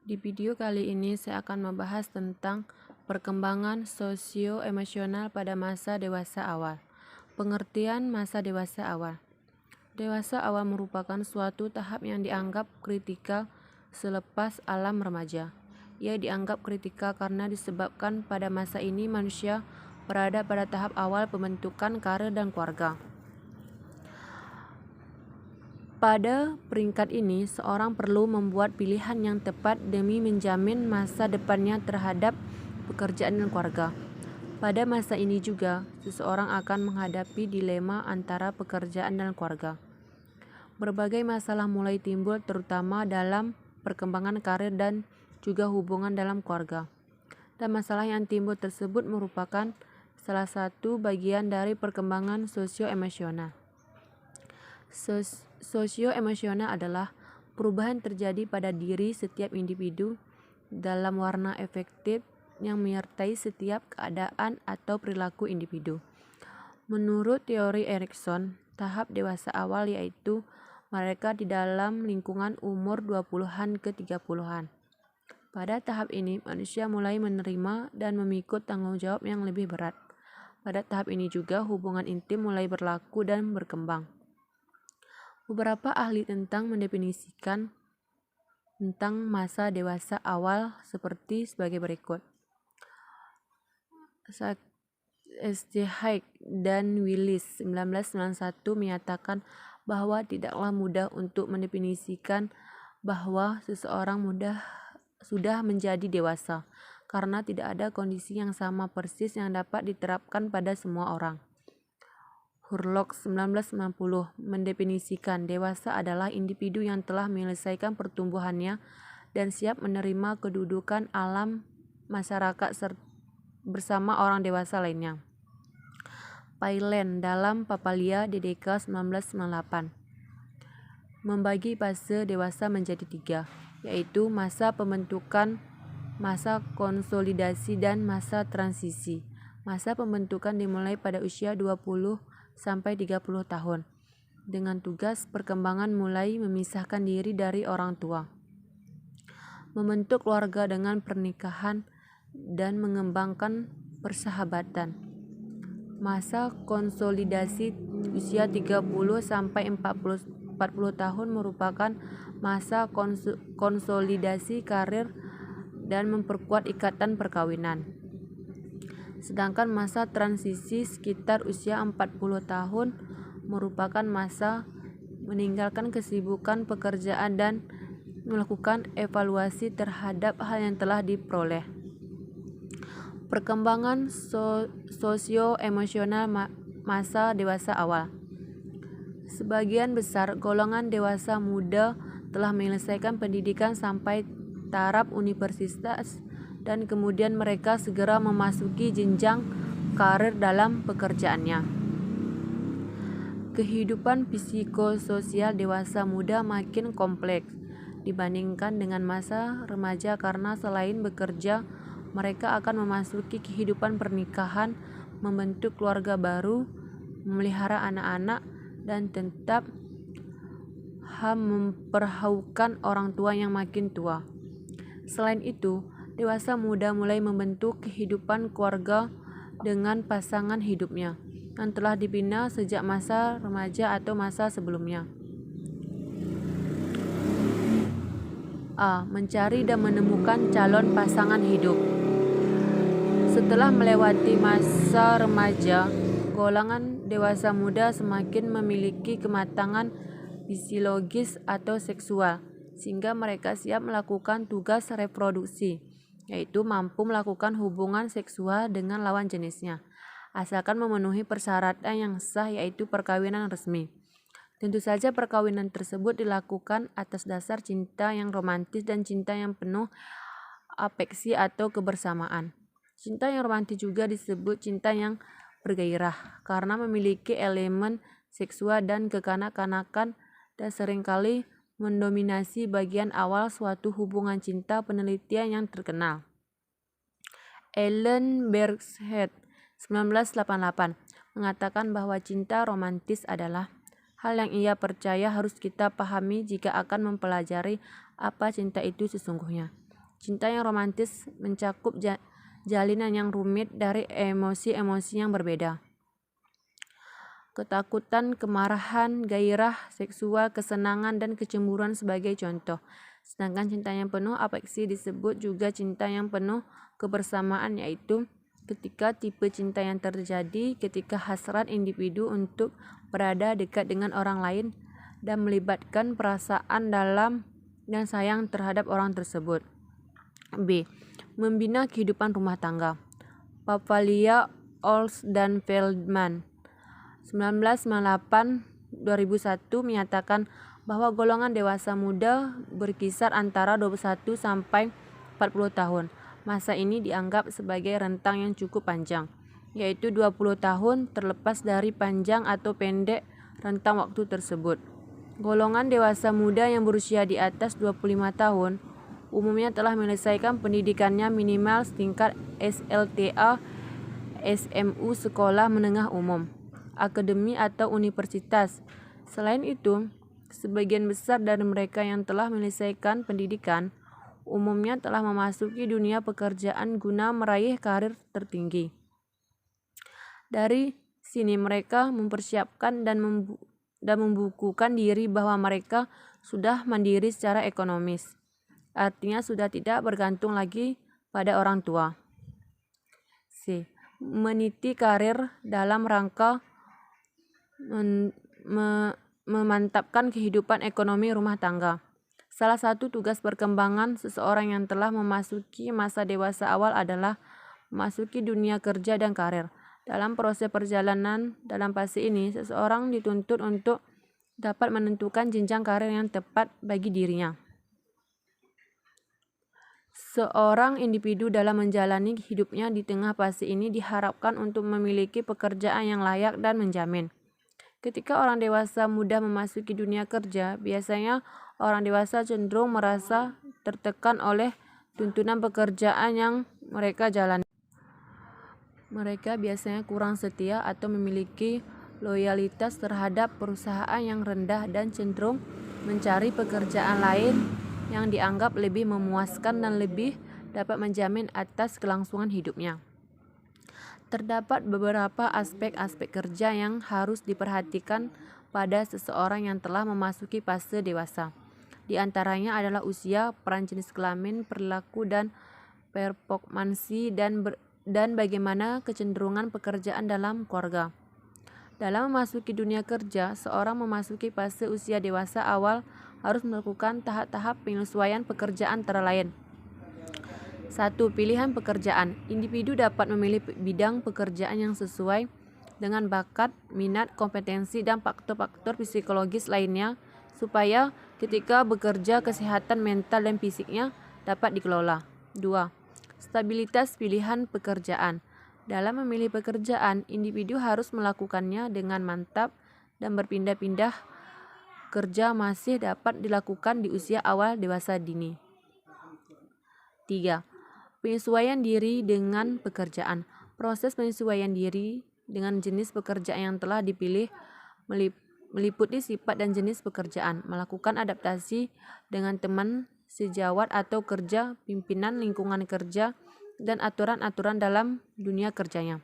Di video kali ini saya akan membahas tentang perkembangan sosio-emosional pada masa dewasa awal. Pengertian masa dewasa awal. Dewasa awal merupakan suatu tahap yang dianggap kritikal selepas alam remaja. Ia dianggap kritikal karena disebabkan pada masa ini manusia berada pada tahap awal pembentukan karir dan keluarga. Pada peringkat ini, seorang perlu membuat pilihan yang tepat demi menjamin masa depannya terhadap pekerjaan dan keluarga. Pada masa ini juga, seseorang akan menghadapi dilema antara pekerjaan dan keluarga. Berbagai masalah mulai timbul terutama dalam perkembangan karir dan juga hubungan dalam keluarga. Dan masalah yang timbul tersebut merupakan salah satu bagian dari perkembangan sosio-emosional. Sosio-emosional adalah perubahan terjadi pada diri setiap individu dalam warna efektif yang menyertai setiap keadaan atau perilaku individu. Menurut teori Erikson, tahap dewasa awal yaitu mereka di dalam lingkungan umur 20-an ke 30-an. Pada tahap ini, manusia mulai menerima dan memikul tanggung jawab yang lebih berat. Pada tahap ini juga hubungan intim mulai berlaku dan berkembang. Beberapa ahli mendefinisikan tentang masa dewasa awal seperti sebagai berikut. S.J. Haig dan Willis 1991 menyatakan bahwa tidaklah mudah untuk mendefinisikan bahwa seseorang sudah menjadi dewasa, karena tidak ada kondisi yang sama persis yang dapat diterapkan pada semua orang. Hurlock 1990 mendefinisikan dewasa adalah individu yang telah menyelesaikan pertumbuhannya dan siap menerima kedudukan alam masyarakat bersama orang dewasa lainnya. Pailen dalam Papalia DDK 1998 membagi fase dewasa menjadi 3, yaitu masa pembentukan, masa konsolidasi, dan masa transisi. Masa pembentukan dimulai pada usia 20 sampai 30 tahun, dengan tugas perkembangan mulai memisahkan diri dari orang tua, membentuk keluarga dengan pernikahan, dan mengembangkan persahabatan. Masa konsolidasi usia 30 sampai 40 tahun merupakan masa konsolidasi karir dan memperkuat ikatan perkawinan. Sedangkan masa transisi sekitar usia 40 tahun merupakan masa meninggalkan kesibukan pekerjaan dan melakukan evaluasi terhadap hal yang telah diperoleh. Perkembangan sosio-emosional masa dewasa awal. Sebagian besar golongan dewasa muda telah menyelesaikan pendidikan sampai taraf universitas dan kemudian mereka segera memasuki jenjang karir dalam pekerjaannya. Kehidupan psikososial dewasa muda makin kompleks dibandingkan dengan masa remaja karena selain bekerja, mereka akan memasuki kehidupan pernikahan, membentuk keluarga baru, memelihara anak-anak, dan tetap memperhaukan orang tua yang makin tua. Selain itu, dewasa muda mulai membentuk kehidupan keluarga dengan pasangan hidupnya yang telah dibina sejak masa remaja atau masa sebelumnya. A. Mencari dan menemukan calon pasangan hidup. Setelah melewati masa remaja, golongan dewasa muda semakin memiliki kematangan fisiologis atau seksual, sehingga mereka siap melakukan tugas reproduksi, yaitu mampu melakukan hubungan seksual dengan lawan jenisnya, asalkan memenuhi persyaratan yang sah, yaitu perkawinan resmi. Tentu saja perkawinan tersebut dilakukan atas dasar cinta yang romantis dan cinta yang penuh afeksi atau kebersamaan. Cinta yang romantis juga disebut cinta yang bergairah karena memiliki elemen seksual dan kekanak-kanakan dan seringkali mendominasi bagian awal suatu hubungan cinta. Penelitian yang terkenal Ellen Bergshead 1988 mengatakan bahwa cinta romantis adalah hal yang ia percaya harus kita pahami jika akan mempelajari apa cinta itu sesungguhnya. Cinta yang romantis mencakup jalinan yang rumit dari emosi-emosi yang berbeda. Ketakutan, kemarahan, gairah, seksual, kesenangan, dan kecemburuan sebagai contoh. Sedangkan cinta yang penuh afeksi disebut juga cinta yang penuh kebersamaan, yaitu ketika tipe cinta yang terjadi ketika hasrat individu untuk berada dekat dengan orang lain dan melibatkan perasaan dalam dan sayang terhadap orang tersebut. B. Membina kehidupan rumah tangga. Papalia, Ols, dan Feldman 1998-2001 menyatakan bahwa golongan dewasa muda berkisar antara 21 sampai 40 tahun. Masa ini dianggap sebagai rentang yang cukup panjang, yaitu 20 tahun terlepas dari panjang atau pendek rentang waktu tersebut. Golongan dewasa muda yang berusia di atas 25 tahun umumnya telah menyelesaikan pendidikannya minimal setingkat SLTA, SMU, sekolah menengah umum, akademi atau universitas. Selain itu, sebagian besar dari mereka yang telah menyelesaikan pendidikan umumnya telah memasuki dunia pekerjaan guna meraih karir tertinggi. Dari sini mereka mempersiapkan dan membukukan diri bahwa mereka sudah mandiri secara ekonomis. Artinya sudah tidak bergantung lagi pada orang tua. C. Meniti karir dalam rangka memantapkan kehidupan ekonomi rumah tangga. Salah satu tugas perkembangan seseorang yang telah memasuki masa dewasa awal adalah memasuki dunia kerja dan karir. Dalam proses perjalanan dalam fase ini, seseorang dituntut untuk dapat menentukan jenjang karir yang tepat bagi dirinya. Seorang individu dalam menjalani hidupnya di tengah fase ini diharapkan untuk memiliki pekerjaan yang layak dan menjamin. Ketika orang dewasa muda memasuki dunia kerja, biasanya orang dewasa cenderung merasa tertekan oleh tuntunan pekerjaan yang mereka jalani. Mereka biasanya kurang setia atau memiliki loyalitas terhadap perusahaan yang rendah dan cenderung mencari pekerjaan lain yang dianggap lebih memuaskan dan lebih dapat menjamin atas kelangsungan hidupnya. Terdapat beberapa aspek-aspek kerja yang harus diperhatikan pada seseorang yang telah memasuki fase dewasa. Di antaranya adalah usia, peran jenis kelamin, perilaku dan performansi, dan bagaimana kecenderungan pekerjaan dalam keluarga. Dalam memasuki dunia kerja, seorang memasuki fase usia dewasa awal harus melakukan tahap-tahap penyesuaian pekerjaan antara lain. 1. Pilihan pekerjaan. Individu dapat memilih bidang pekerjaan yang sesuai dengan bakat, minat, kompetensi, dan faktor-faktor psikologis lainnya supaya ketika bekerja kesehatan mental dan fisiknya dapat dikelola. 2. Stabilitas pilihan pekerjaan. Dalam memilih pekerjaan, individu harus melakukannya dengan mantap dan berpindah-pindah kerja masih dapat dilakukan di usia awal dewasa dini. 3. Penyesuaian diri dengan pekerjaan. Proses penyesuaian diri dengan jenis pekerjaan yang telah dipilih meliputi sifat dan jenis pekerjaan, melakukan adaptasi dengan teman sejawat atau kerja, pimpinan, lingkungan kerja, dan aturan-aturan dalam dunia kerjanya.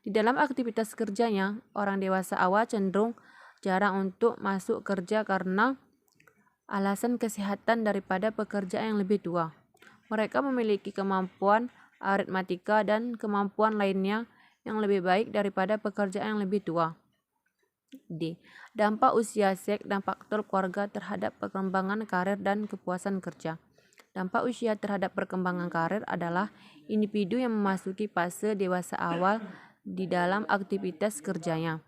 Di dalam aktivitas kerjanya, orang dewasa awal cenderung jarang untuk masuk kerja karena alasan kesehatan daripada pekerjaan yang lebih tua. Mereka memiliki kemampuan aritmatika dan kemampuan lainnya yang lebih baik daripada pekerjaan yang lebih tua. D. Dampak usia, seks, dan faktor keluarga terhadap perkembangan karir dan kepuasan kerja. Dampak usia terhadap perkembangan karir adalah individu yang memasuki fase dewasa awal di dalam aktivitas kerjanya.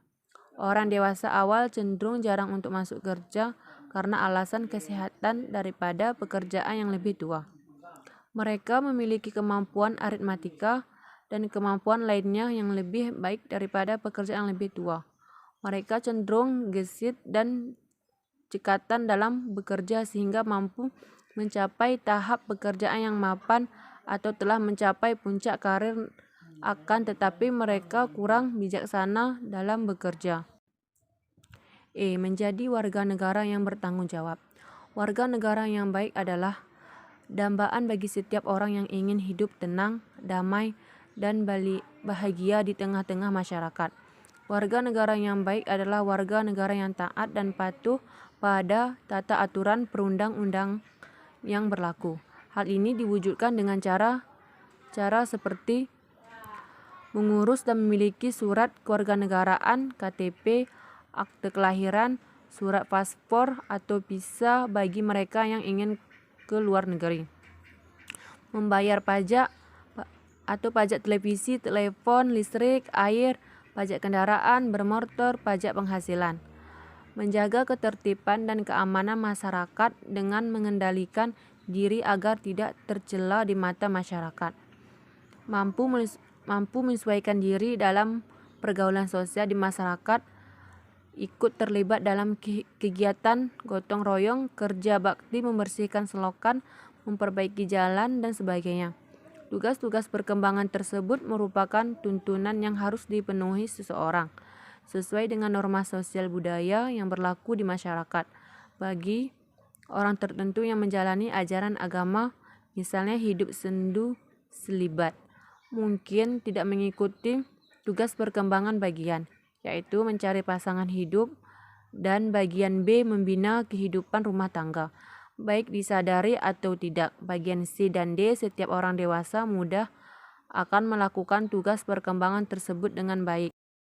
Orang dewasa awal cenderung jarang untuk masuk kerja karena alasan kesehatan daripada pekerjaan yang lebih tua. Mereka memiliki kemampuan aritmatika dan kemampuan lainnya yang lebih baik daripada pekerjaan yang lebih tua. Mereka cenderung gesit dan cekatan dalam bekerja sehingga mampu mencapai tahap pekerjaan yang mapan atau telah mencapai puncak karir, akan tetapi mereka kurang bijaksana dalam bekerja. Menjadi warga negara yang bertanggung jawab. Warga negara yang baik adalah dambaan bagi setiap orang yang ingin hidup tenang, damai, dan bahagia di tengah-tengah masyarakat. Warga negara yang baik adalah warga negara yang taat dan patuh pada tata aturan perundang-undang yang berlaku. Hal ini diwujudkan dengan cara seperti mengurus dan memiliki surat kewarganegaraan, KTP, akte kelahiran, surat paspor, atau visa bagi mereka yang ingin ke luar negeri. Membayar pajak atau pajak televisi, telepon, listrik, air, pajak kendaraan bermotor, pajak penghasilan. Menjaga ketertiban dan keamanan masyarakat dengan mengendalikan diri agar tidak tercela di mata masyarakat. Mampu menyesuaikan diri dalam pergaulan sosial di masyarakat, ikut terlibat dalam kegiatan gotong royong, kerja bakti, membersihkan selokan, memperbaiki jalan, dan sebagainya. Tugas-tugas perkembangan tersebut merupakan tuntunan yang harus dipenuhi seseorang, sesuai dengan norma sosial budaya yang berlaku di masyarakat. Bagi orang tertentu yang menjalani ajaran agama, misalnya hidup sendu selibat, mungkin tidak mengikuti tugas perkembangan bagian, yaitu mencari pasangan hidup, dan bagian B membina kehidupan rumah tangga. Baik disadari atau tidak, bagian C dan D setiap orang dewasa muda akan melakukan tugas perkembangan tersebut dengan baik.